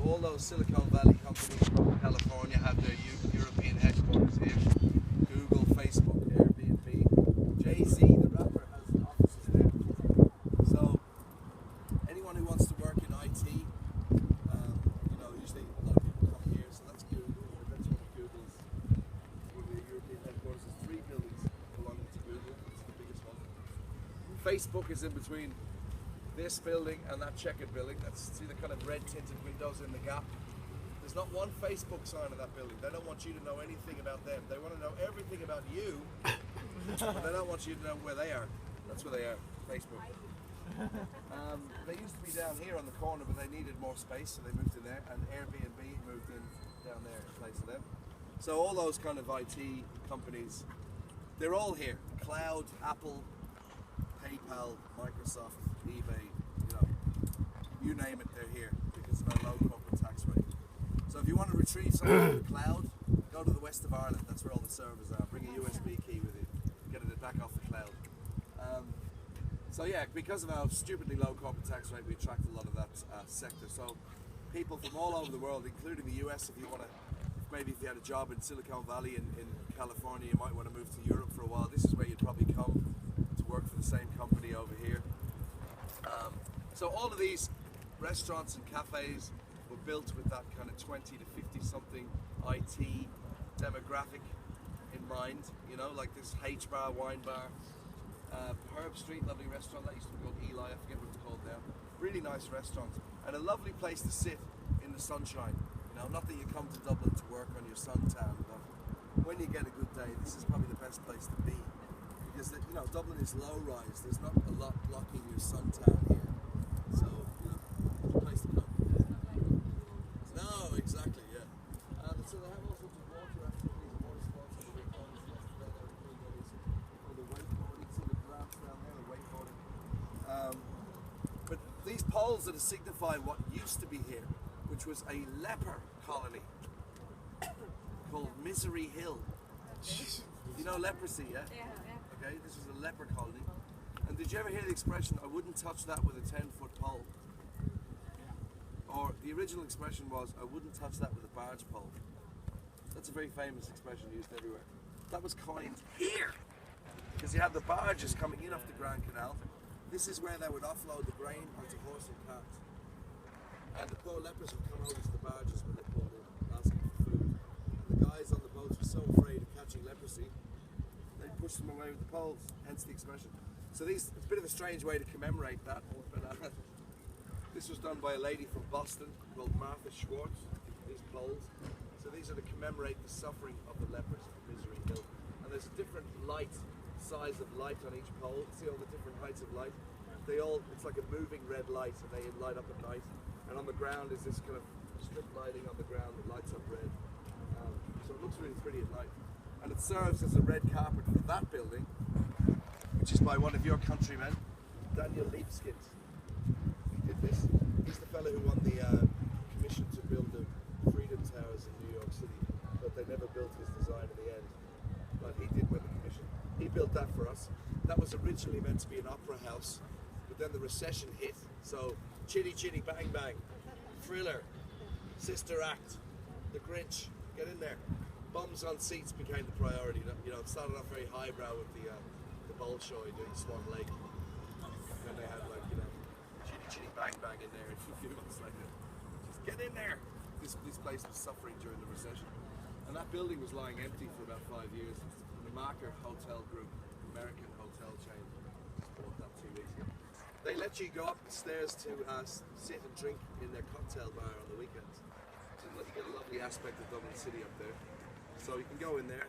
all those Silicon Valley companies from California have their European headquarters here. Google, Facebook, Airbnb. Jay-Z, the rapper, has offices there. So anyone who wants to work in IT, usually a lot of people come here. So that's Google. That's one of Google's European headquarters. There's 3 buildings belonging to Google. It's the biggest one. Facebook is in between this building and that checkered building. See the kind of red tinted windows in the gap? There's not one Facebook sign in that building. They don't want you to know anything about them. They want to know everything about you, but they don't want you to know where they are. That's where they are, Facebook. They used to be down here on the corner, but they needed more space, so they moved in there, and Airbnb moved in down there in place of them. So all those kind of IT companies, they're all here. Cloud, Apple, PayPal, Microsoft, eBay, you name it, they're here because of our low corporate tax rate. So if you want to retrieve something from the cloud, go to the west of Ireland. That's where all the servers are. Bring a USB key with you, get it back off the cloud. So yeah, because of our stupidly low corporate tax rate, we attract a lot of that sector. So people from all over the world, including the US, if you want to, maybe if you had a job in Silicon Valley in California, you might want to move to Europe for a while. This is where you'd probably come to work for the same company over here. So all of these restaurants and cafes were built with that kind of 20 to 50 something IT demographic in mind, like this H Bar, Wine Bar, Herb Street, lovely restaurant, that used to be called Eli, I forget what it's called now. Really nice restaurant, and a lovely place to sit in the sunshine. Not that you come to Dublin to work on your suntan, but when you get a good day, this is probably the best place to be. Because Dublin is low rise, there's not a lot blocking your suntan here. So, it's a place to come. No, exactly, yeah. So they have all sorts of water activities and water sports on the weekends. Yesterday they were doing all the wakeboarding, see the graphs down there, the wakeboarding. But these poles are to signify what used to be here, which was a leper colony called Misery Hill. You know leprosy, yeah? Yeah. Okay, this was a leper colony. And did you ever hear the expression, I wouldn't touch that with a 10-foot pole? Or the original expression was, I wouldn't touch that with a barge pole. That's a very famous expression used everywhere. That was coined here, because you have the barges coming in off the Grand Canal. This is where they would offload the grain onto horse and cart. And the poor lepers would come over to the barges when they pulled in, asking for food. And the guys on the boats were so afraid of catching leprosy, they pushed them away with the poles, hence the expression. So it's a bit of a strange way to commemorate that, but this was done by a lady from Boston called Martha Schwartz, these poles. So these are to commemorate the suffering of the lepers of Misery Hill. And there's a different size of light on each pole. See all the different heights of light? It's like a moving red light, and they light up at night. And on the ground is this kind of strip lighting on the ground that lights up red. So it looks really pretty at night. And it serves as a red carpet for that building, which is by one of your countrymen, Daniel Libeskind. He did this. He's the fellow who won the commission to build the Freedom Towers in New York City, but they never built his design in the end. But he did win the commission. He built that for us. That was originally meant to be an opera house, but then the recession hit, so Chitty Chitty Bang Bang, Thriller, Sister Act, The Grinch, get in there. Bums on seats became the priority. It started off very highbrow with the Bolshoi doing Swan Lake. And then they had Chitty Chitty Bang Bang in there a few months later. Just get in there. This place was suffering during the recession. And that building was lying empty for about 5 years. The Marker Hotel Group, American hotel chain, just bought that 2 weeks ago. They let you go up the stairs to sit and drink in their cocktail bar on the weekends. So you get a lovely aspect of Dublin City up there. So you can go in there.